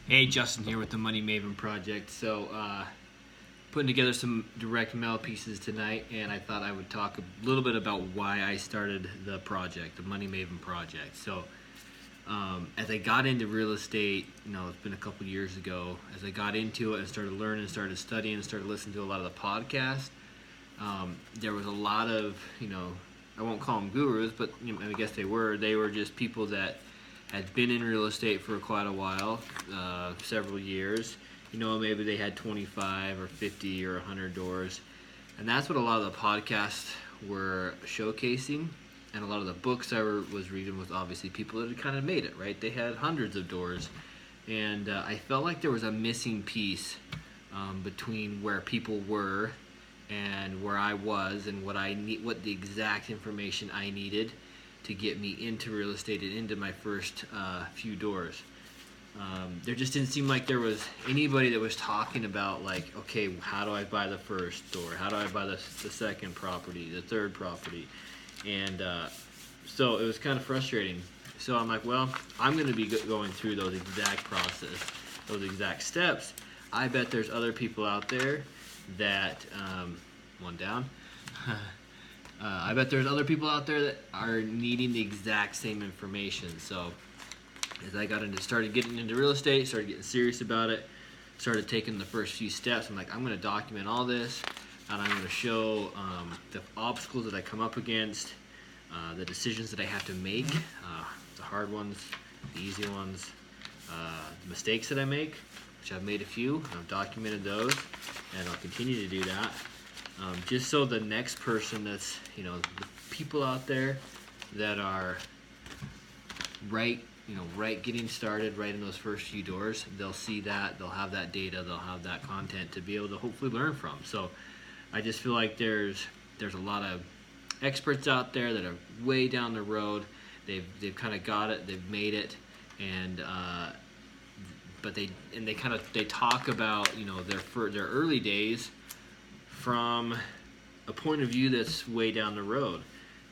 Hey, Justin here with the Money Maven Project. Putting together some direct mail pieces tonight, and I thought I would talk a little bit about why I started the project, the Money Maven Project. As I got into real estate, it's been a couple years ago. As I got into it and started learning, started studying, and started listening to a lot of the podcasts, there was a lot of, I won't call them gurus, but I guess they were. They were just people that had been in real estate for quite a while, several years. Maybe they had 25 or 50 or 100 doors. And that's what a lot of the podcasts were showcasing. And a lot of the books I was reading was obviously people that had kind of made it, right? They had hundreds of doors. And I felt like there was a missing piece between where people were and where I was, and what the exact information I needed to get me into real estate and into my first few doors. There just didn't seem like there was anybody that was talking about, like, okay, how do I buy the first door? How do I buy the second property, the third property? And so it was kind of frustrating. So I'm like, well, I'm going to be going through those exact process, those exact steps. I bet there's other people out there that, one down. I bet there's other people out there that are needing the exact same information. So as I started getting into real estate, started getting serious about it, started taking the first few steps, I'm like, I'm going to document all this, and I'm going to show the obstacles that I come up against, the decisions that I have to make, the hard ones, the easy ones, the mistakes that I make, which I've made a few. I've documented those, and I'll continue to do that. Just so the next person that's, the people out there that are right getting started, right in those first few doors, they'll see that, they'll have that data, they'll have that content to be able to hopefully learn from. So I just feel like there's a lot of experts out there that are way down the road. They've kind of got it, they've made it, and but they talk about their early days from a point of view that's way down the road.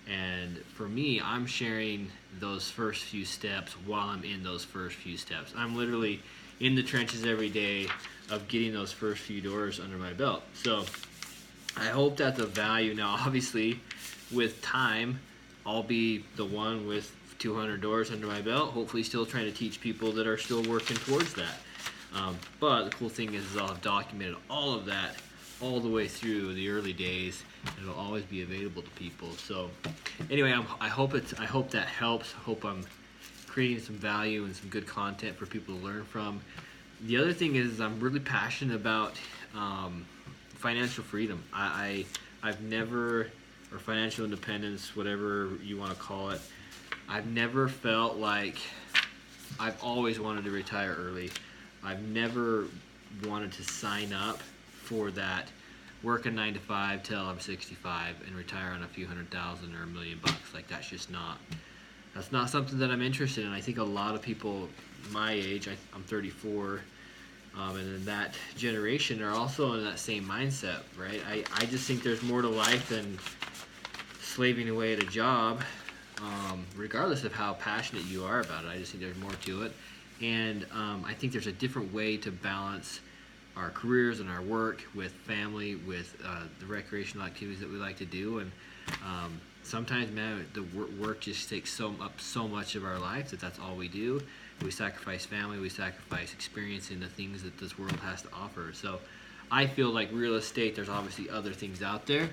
And for me, I'm sharing those first few steps while I'm in those first few steps. I'm literally in the trenches every day of getting those first few doors under my belt. So I hope that's of value. Now, obviously, with time, I'll be the one with 200 doors under my belt, hopefully still trying to teach people that are still working towards that. But the cool thing is I'll have documented all of that all the way through the early days, and it'll always be available to people. So anyway, I hope that helps. I hope I'm creating some value and some good content for people to learn from. The other thing is I'm really passionate about financial freedom. I've never, or financial independence, whatever you want to call it, I've never felt like, I've always wanted to retire early. I've never wanted to sign up for that, work a 9 to 5 till I'm 65 and retire on a few $100,000 or $1 million. Like, that's not something that I'm interested in. I think a lot of people my age, I'm 34, and in that generation are also in that same mindset, right? I just think there's more to life than slaving away at a job, regardless of how passionate you are about it. I just think there's more to it. And I think there's a different way to balance our careers and our work with family, with the recreational activities that we like to do. And sometimes, man, the work just takes up so much of our life that's all we do. We sacrifice family, we sacrifice experiencing the things that this world has to offer. So I feel like real estate, there's obviously other things out there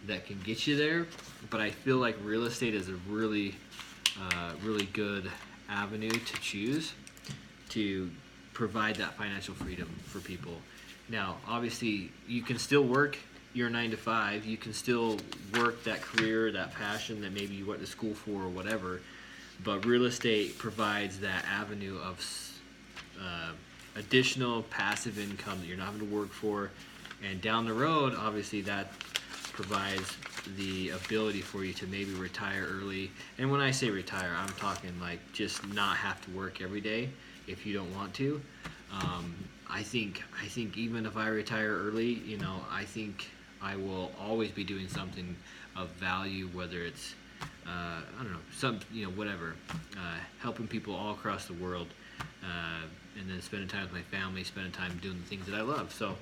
that can get you there, but I feel like real estate is a really good avenue to choose to provide that financial freedom for people. Now, obviously, you can still work your 9 to 5. You can still work that career, that passion that maybe you went to school for or whatever. But real estate provides that avenue of additional passive income that you're not having to work for. And down the road, obviously, that provides the ability for you to maybe retire early. And when I say retire, I'm talking like just not have to work every day if you don't want to. I think even if I retire early, I think I will always be doing something of value, whether it's whatever, helping people all across the world and then spending time with my family, spending time doing the things that I love. So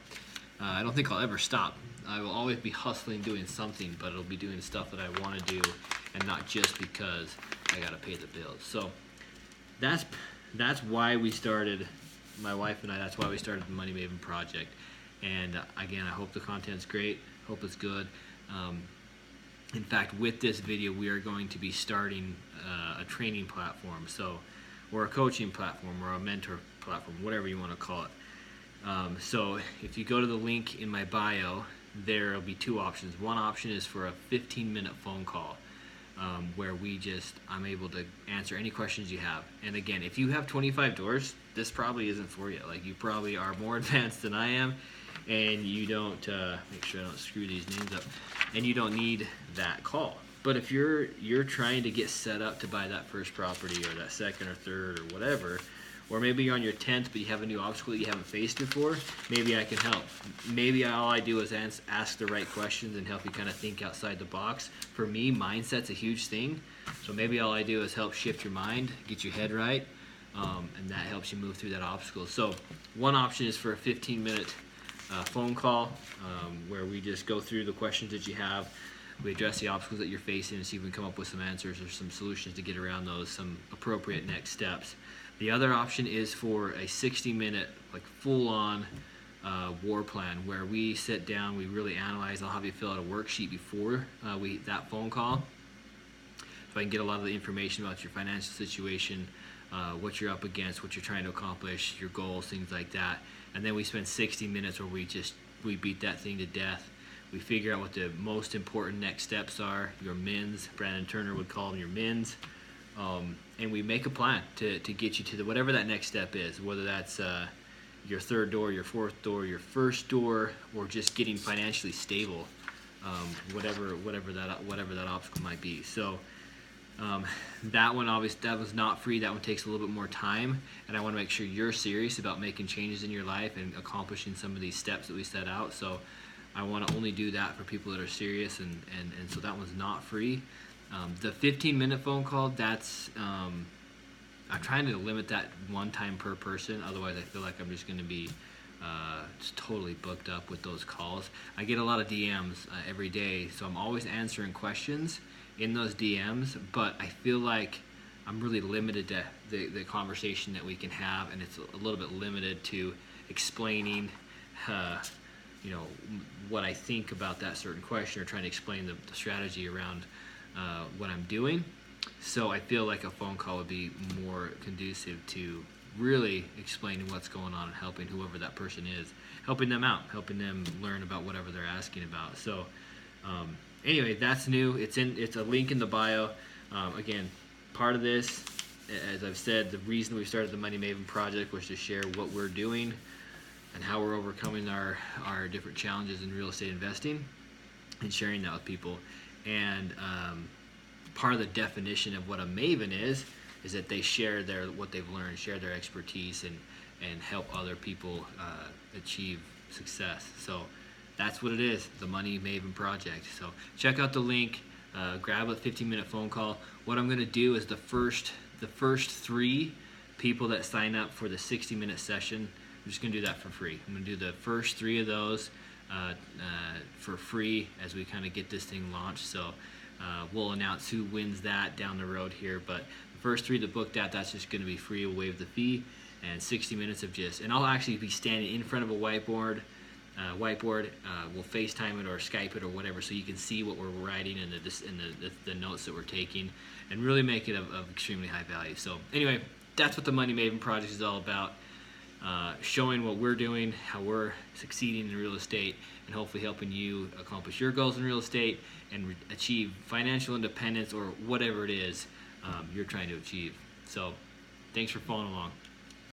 I don't think I'll ever stop. I will always be hustling, doing something, but it'll be doing stuff that I want to do, and not just because I got to pay the bills. So that's why we started, my wife and I, that's why we started the Money Maven Project. And again, I hope the content's great, hope it's good. In fact, with this video, we are going to be starting a training platform, or a coaching platform, or a mentor platform, whatever you want to call it. So if you go to the link in my bio, there will be two options. One option is for a 15-minute phone call, where I'm able to answer any questions you have. And again, if you have 25 doors, this probably isn't for you. Like, you probably are more advanced than I am, and you don't, make sure I don't screw these names up, and you don't need that call. But if you're trying to get set up to buy that first property, or that second or third or whatever, or maybe you're on your 10th but you have a new obstacle that you haven't faced before, maybe I can help. Maybe all I do is ask the right questions and help you kind of think outside the box. For me, mindset's a huge thing, so maybe all I do is help shift your mind, get your head right, and that helps you move through that obstacle. So one option is for a 15-minute phone call, where we just go through the questions that you have. We address the obstacles that you're facing and see if we can come up with some answers or some solutions to get around those, some appropriate next steps. The other option is for a 60-minute, like, full-on war plan, where we sit down, we really analyze. I'll have you fill out a worksheet before that phone call, so I can get a lot of the information about your financial situation, what you're up against, what you're trying to accomplish, your goals, things like that. And then we spend 60 minutes where we beat that thing to death. We figure out what the most important next steps are, your MINs. Brandon Turner would call them your MINs. And we make a plan to get you to whatever that next step is, whether that's your third door, your fourth door, your first door, or just getting financially stable, whatever that obstacle might be. So that one, obviously, that was not free. That one takes a little bit more time, and I want to make sure you're serious about making changes in your life and accomplishing some of these steps that we set out. So I want to only do that for people that are serious, and so that one's not free. The 15-minute phone call, that's I'm trying to limit that one time per person. Otherwise, I feel like I'm just going to be just totally booked up with those calls. I get a lot of DMs every day, so I'm always answering questions in those DMs, but I feel like I'm really limited to the conversation that we can have, and it's a little bit limited to explaining what I think about that certain question, or trying to explain the strategy around what I'm doing. So I feel like a phone call would be more conducive to really explaining what's going on and helping whoever that person is, helping them out, helping them learn about whatever they're asking about. So anyway, that's new. It's a link in the bio. Again, part of this, as I've said, the reason we started the Money Maven Project was to share what we're doing and how we're overcoming our different challenges in real estate investing, and sharing that with people. And part of the definition of what a Maven is that they share what they've learned, share their expertise, and help other people achieve success. So that's what it is, the Money Maven Project. So check out the link, grab a 15-minute phone call. What I'm going to do is the first 3 people that sign up for the 60-minute session, I'm just going to do that for free. I'm going to do the first 3 of those for free as we kind of get this thing launched. So we'll announce who wins that down the road here, but the first 3 that booked that's just going to be free. We'll waive the fee, and 60 minutes of and I'll actually be standing in front of a whiteboard. We'll FaceTime it or Skype it or whatever, so you can see what we're writing and the notes that we're taking, and really make it of extremely high value. So anyway, that's what the Money Maven Project is all about. Showing what we're doing, how we're succeeding in real estate, and hopefully helping you accomplish your goals in real estate and achieve financial independence, or whatever it is you're trying to achieve. So thanks for following along.